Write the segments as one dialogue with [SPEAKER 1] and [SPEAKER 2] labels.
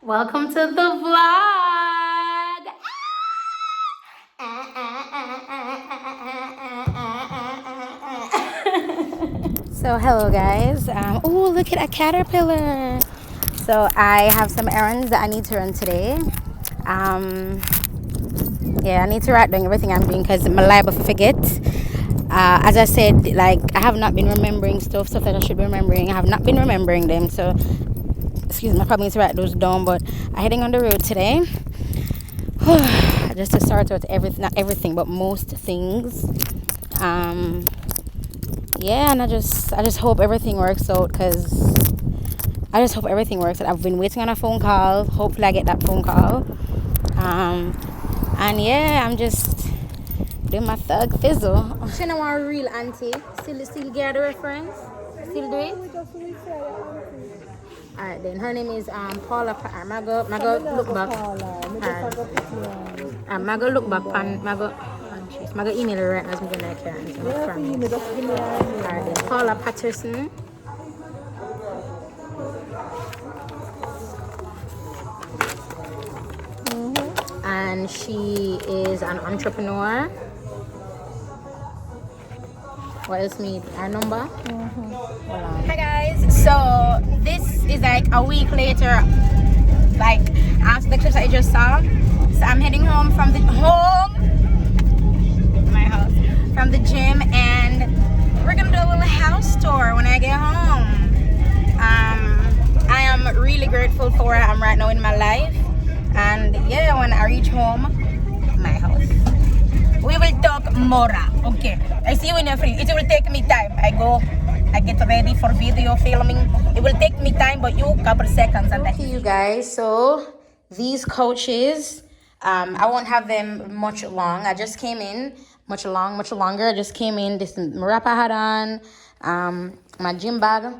[SPEAKER 1] Welcome to the vlog. So hello guys. Oh, look at a caterpillar. So I have some errands that I need to run today. Yeah, I need to write down everything I'm doing because I'm liable to forget. As I said, like I have not been remembering stuff that I should be remembering. I have not been remembering them. So excuse me, I probably need to write those down. But I'm heading on the road today. Just to sort out everything, not everything, but most things. Yeah, and I just hope everything works out because I just hope everything works out. I've been waiting on a phone call. Hopefully I get that phone call. And yeah, I'm just doing my thug fizzle. She know a real auntie. Still get the reference? Still do it? Alright then, her name is Paula. Mago look back. Mago look back and Mago email her right now as I'm gonna care. Alright then, Paula Patterson. And she is an entrepreneur. What else need? Our number? Hi guys, so this is like a week later, like after the clips I just saw. So I'm heading home from my house, from the gym, and we're gonna do a little house tour when I get home. I am really grateful for where I am right now in my life, and yeah, when I reach home, my house, we will talk more. Okay, I see you when you're free. It will take me time. I get ready for video filming. It will take me time, but you couple seconds and okay, you guys. So these coaches, I won't have them much long. I just came in much longer. I just came in. This wrap I had on, my gym bag.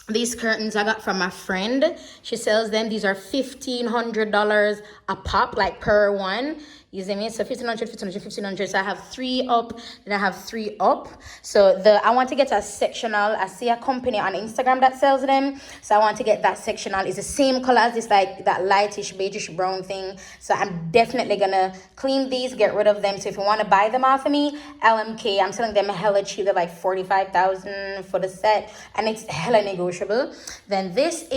[SPEAKER 1] These curtains I got from my friend. She sells them. These are $1,500 a pop, like per one. You see me? So 1,500. So I have 3 up, then I have 3 up. So I want to get a sectional. I see a company on Instagram that sells them. So I want to get that sectional. It's the same color as this, like that lightish, beigeish brown thing. So I'm definitely gonna clean these, get rid of them. So if you want to buy them off of me, LMK, I'm selling them hella cheap. They're like $45,000 for the set, and it's hella negotiable. Then this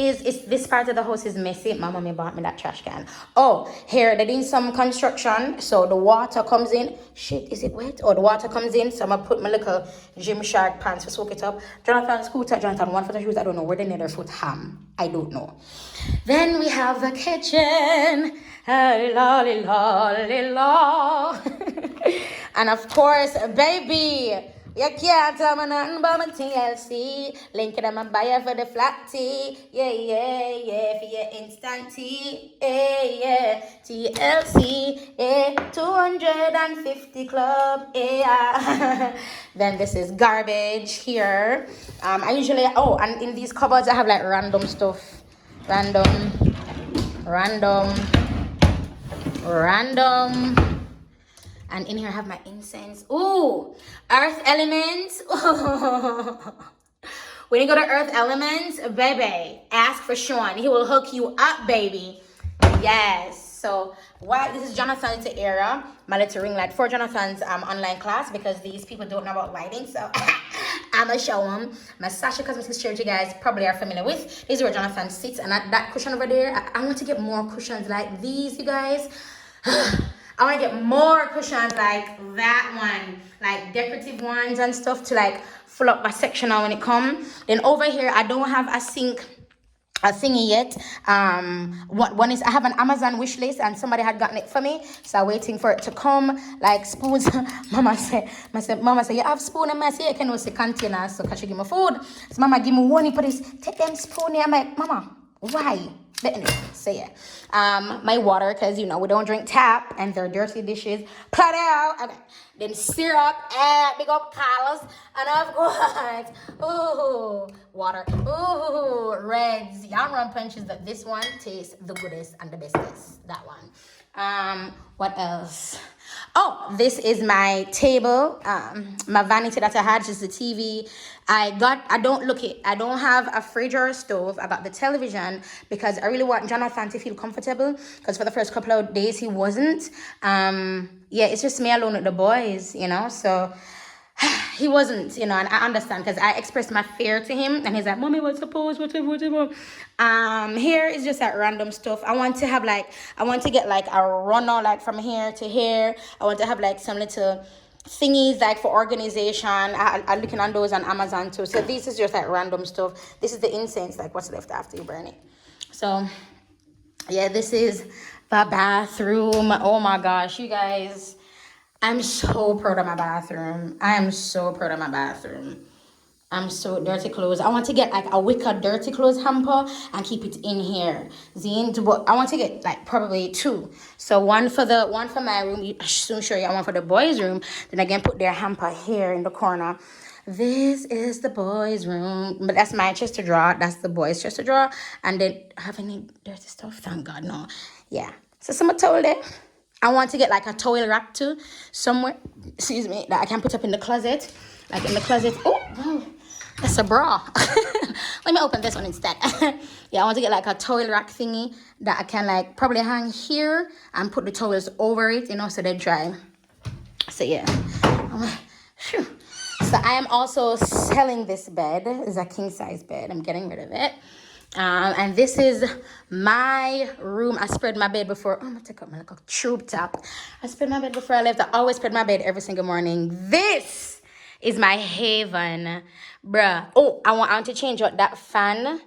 [SPEAKER 1] part of the house is messy. My mommy bought me that trash can. Oh, here they're doing some construction. So the water comes in. Shit, is it wet? Oh, the water comes in. So I'm gonna put my little Gymshark pants to soak it up. Jonathan scooter, Jonathan one for the shoes. I don't know where the nether foot ham. I don't know. Then we have the kitchen. And of course, baby, you can't tell me nothing about my TLC. Link it, I'm a buyer for the flat tea. Yeah, for your instant tea. Yeah, TLC, 250 club, yeah. Then this is garbage here. I usually, and in these cupboards, I have like random stuff. Random. And in here I have my incense. Ooh, earth elements. When you go to Earth Elements, baby, ask for Sean. He will hook you up, baby. Yes. So this is Jonathan's era, my little ring light for Jonathan's online class, because these people don't know about lighting. So I'm gonna show them. My Sasha Cosmetics shirt, you guys probably are familiar with. This is where Jonathan sits, and that cushion over there, I want to get more cushions like these, you guys. I want to get more cushions like that one, like decorative ones and stuff to like fill up my sectional when it comes. Then over here, I don't have a thingy yet. One is I have an Amazon wish list, and somebody had gotten it for me, so I'm waiting for it to come. Like spoons. Mama said, you have spoon? And I say, you can also container, so can she give me food? So mama give me one for this. Take them spoon here. I'm like, mama, why? But anyway, so yeah. My water, because we don't drink tap and they're dirty dishes. Put out. Okay. Then syrup, big up Carlos, and of course, water, reds, yam rum punches. That this one tastes the goodest and the bestest. That one. What else? Oh, this is my table, my vanity that I had, just the TV, I don't have a fridge or a stove. I got the television because I really want Jonathan to feel comfortable, because for the first couple of days he wasn't. Yeah, it's just me alone with the boys, so he wasn't, and I understand, because I expressed my fear to him, and he's like, "Mommy, what's the pose? Whatever. Here is just like random stuff. I want to get like a runner, like from here to here. I want to have like some little thingies like for organization. I'm looking on those on Amazon too. So this is just like random stuff. This is the incense, like what's left after you burn it. So yeah, this is the bathroom. Oh my gosh, you guys, I'm so proud of my bathroom. I am so proud of my bathroom. I'm so dirty clothes. I want to get like a wicker dirty clothes hamper and keep it in here. But I want to get like probably 2. So one for my room. I'll soon show you. One for the boys' room. Then again, put their hamper here in the corner. This is the boys' room, but that's my chest to draw. That's the boys' chest to draw. And then have any dirty stuff? Thank God, no. Yeah. So someone told it. I want to get like a towel rack too, somewhere. Excuse me, that I can put up in the closet, like in the closet. Oh, that's a bra. Let me open this one instead. Yeah, I want to get like a towel rack thingy that I can like probably hang here and put the towels over it, so they dry. So yeah. So I am also selling this bed. It's a king size bed. I'm getting rid of it. And this is my room. I spread my bed before. I'm gonna take out my little tube top. I spread my bed before I left. I always spread my bed every single morning. This is my haven, bruh. Oh, I want to change out that fan.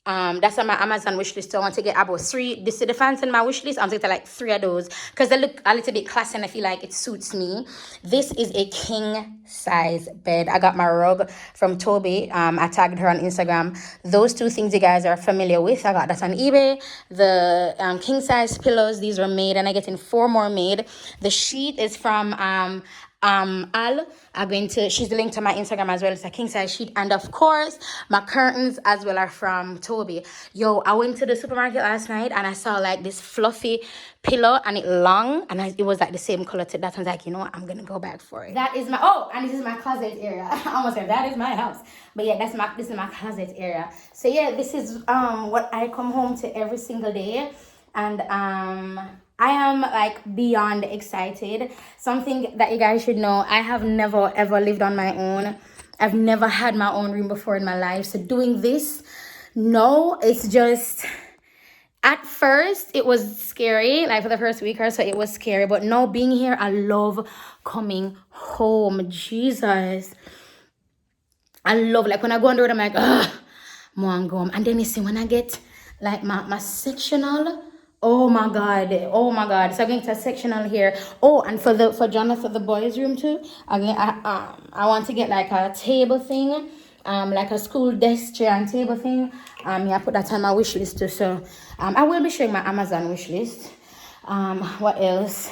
[SPEAKER 1] That's on my Amazon wish list. So I want to get about 3. This is the fans in my wish list. I'm going to get like 3 of those because they look a little bit classy and I feel like it suits me. This is a king size bed. I got my rug from Toby. I tagged her on Instagram. Those 2 things you guys are familiar with. I got that on eBay. The king size pillows, these were made, and I'm getting 4 more made. The sheet is from Al. She's the link to my Instagram as well. It's a king size sheet, and of course my curtains as well are from Toby. Yo, I went to the supermarket last night and I saw like this fluffy pillow and it long, and it was like the same color to that. I was like, you know what, I'm gonna go back for it. That is my and this is my closet area. I almost said that is my house, but yeah, this is my closet area. So yeah, this is what I come home to every single day, and I am like beyond excited. Something that you guys should know, I have never ever lived on my own. I've never had my own room before in my life. So doing this, no, it's just, at first it was scary, like for the first week or so it was scary, but now being here, I love coming home. Jesus, I love, like when I go on the road, I'm like, ugh, I want to go home. And then you see when I get like my sectional, oh my god, so I'm going to a sectional here. Oh, and for Jonathan, the boys room too, again, I want to get like a table thing, like a school desk chair and table thing. Yeah, I put that on my wish list too. So I will be showing my Amazon wish list. What else?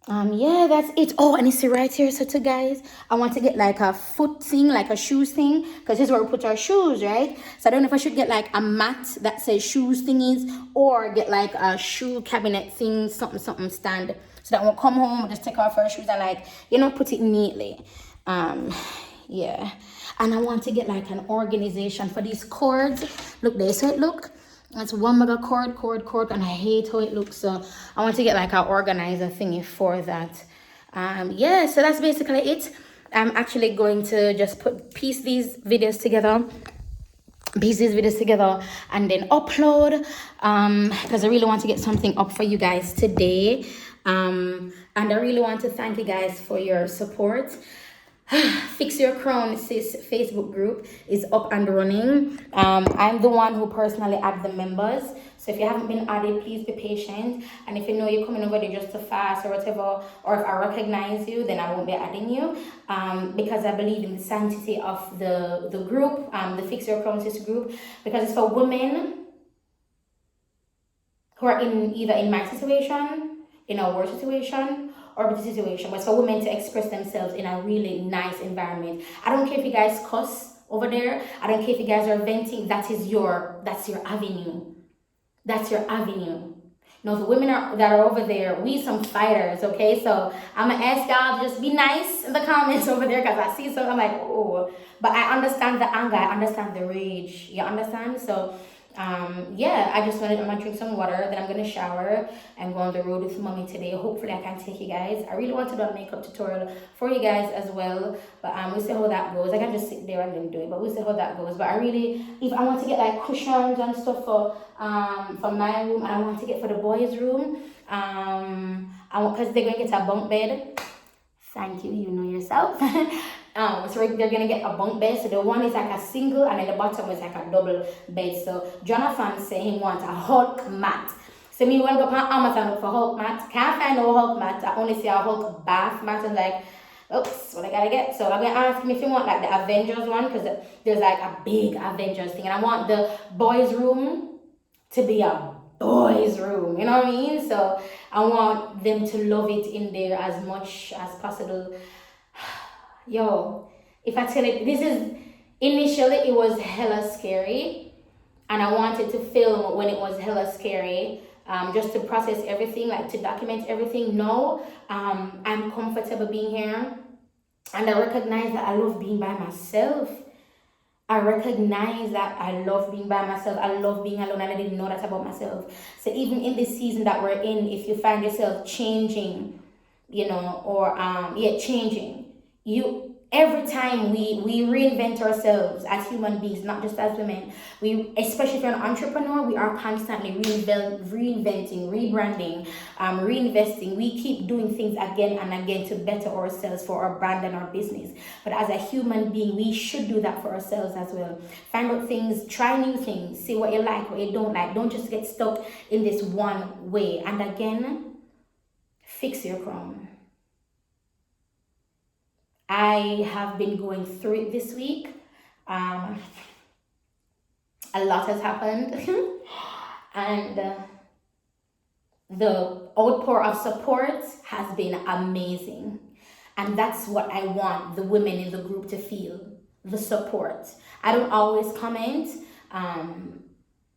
[SPEAKER 1] Yeah, that's it. Oh, and you see right here, so too guys, I want to get like a foot thing, like a shoes thing, because this is where we put our shoes, right? So I don't know if I should get like a mat that says shoes thingies, or get like a shoe cabinet thing, something stand, so that when we come home, we'll just take off our shoes and like, put it neatly. Yeah, and I want to get like an organization for these cords. Look, they so it look. It's one mega cord, and I hate how it looks. So I want to get like an organizer thingy for that. Yeah, so that's basically it. I'm actually going to just piece these videos together and then upload, because I really want to get something up for you guys today. And I really want to thank you guys for your support. Fix Your Crown Sis Facebook group is up and running. I'm the one who personally add the members, so if you haven't been added, please be patient. And if you know you're coming over there just to fast or whatever, or if I recognize you, then I won't be adding you, because I believe in the sanctity of the group, the Fix Your Crown Sis group, because it's for women who are either in my situation, in a worse situation, or the situation, but it's for women to express themselves in a really nice environment. I don't care if you guys cuss over there. I don't care if you guys are venting. That's your avenue. That's your avenue. No, the women that are over there, we some fighters, okay? So I'm gonna ask y'all to just be nice in the comments over there, because I see some, I'm like, oh. But I understand the anger, I understand the rage. You understand? So yeah, I'm gonna drink some water, then I'm gonna shower and go on the road with mommy today. Hopefully I can take you guys. I really want to do a makeup tutorial for you guys as well, but we'll see how that goes. I can just sit there and then do it, but we'll see how that goes. But I really, if I want to get like cushions and stuff for my room, and I want to get for the boys' room, because they're gonna get a bunk bed. Thank you, you know yourself. So they're gonna get a bunk bed. So the one is like a single, and then the bottom is like a double bed. So Jonathan said he wants a Hulk mat. So me went up on Amazon look for Hulk mat. Can't find no Hulk mat. I only see a Hulk bath mat. And like, oops, what I gotta get. So I'm gonna ask him if he want like the Avengers one, because there's like a big Avengers thing, and I want the boys' room to be a boys' room. You know what I mean? So I want them to love it in there as much as possible. Yo, if I tell it, this is, initially it was hella scary, and I wanted to film when it was hella scary, just to process everything, like to document everything. No, I'm comfortable being here, and I recognize that I love being by myself. I recognize that I love being by myself. I love being alone, and I didn't know that about myself. So even in this season that we're in, if you find yourself changing, you know, or changing, every time we reinvent ourselves as human beings, not just as women. Especially if you're an entrepreneur, we are constantly reinventing, rebranding, reinvesting. We keep doing things again and again to better ourselves for our brand and our business. But as a human being, we should do that for ourselves as well. Find out things, try new things, see what you like, what you don't like. Don't just get stuck in this one way. And again, fix your crown. I have been going through it this week. A lot has happened. And the outpour of support has been amazing. And that's what I want the women in the group to feel, the support. I don't always comment. I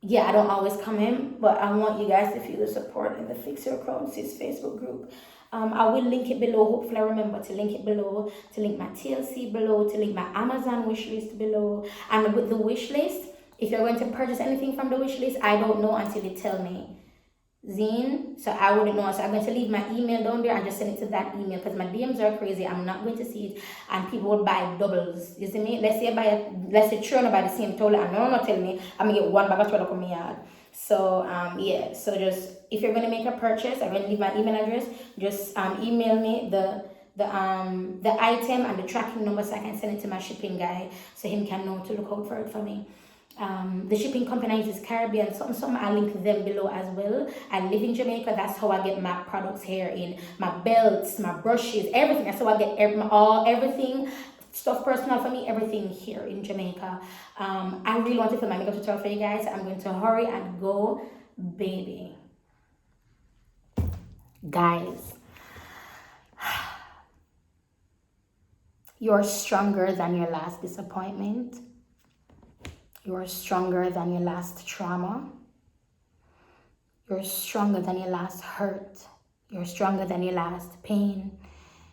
[SPEAKER 1] don't always comment, but I want you guys to feel the support in the Fix Your Crown Sis Facebook group. I will link it below. Hopefully I remember to link it below, to link my TLC below, to link my Amazon wish list below. And with the wish list, if you're going to purchase anything from the wish list, I don't know until you tell me. Zine, so I wouldn't know. So I'm going to leave my email down there and just send it to that email, because my DMs are crazy. I'm not going to see it, and people will buy doubles. You see me? Let's say Trina buy the same toilet, and no one will tell me I'm gonna get one bag of toilet from my yard. So so just, if you're gonna make a purchase, I'm gonna leave my email address. Just email me the item and the tracking number, so I can send it to my shipping guy, so him can know to look out for it for me. The shipping company is Caribbean, something. I'll link them below as well. I live in Jamaica. That's how I get my products here, in my belts, my brushes, everything. That's how I get everything, stuff personal for me, everything here in Jamaica. I really want to film my makeup tutorial for you guys. I'm going to hurry and go, baby. Guys, you're stronger than your last disappointment. You're stronger than your last trauma. You're stronger than your last hurt. You're stronger than your last pain.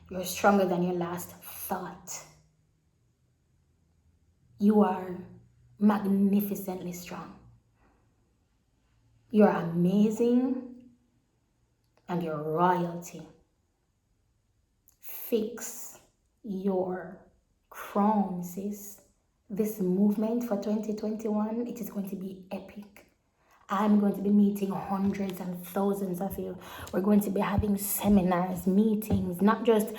[SPEAKER 1] You're stronger than your last thought. You are magnificently strong. You're amazing, and you're royalty. Fix your crown, sis. This movement for 2021, it is going to be epic. I'm going to be meeting hundreds and thousands of you. We're going to be having seminars, meetings, not just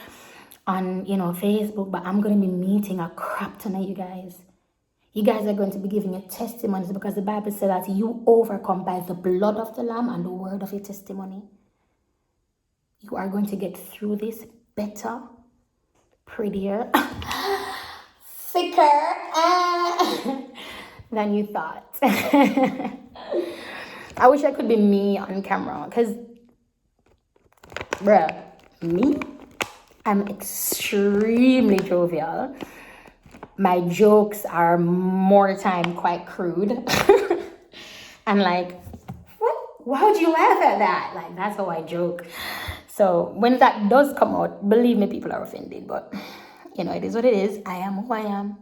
[SPEAKER 1] on, Facebook, but I'm going to be meeting a crap ton of you guys. You guys are going to be giving your testimonies, because the Bible says that you overcome by the blood of the Lamb and the word of your testimony. You are going to get through this better, prettier, thicker than you thought. I wish I could be me on camera, because, me? I'm extremely jovial. My jokes are more time quite crude. And like, what? Why would you laugh at that? Like, that's how I joke. So when that does come out, believe me, people are offended. But, you know, it is what it is. I am who I am.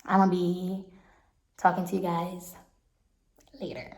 [SPEAKER 1] I'm going to be talking to you guys later.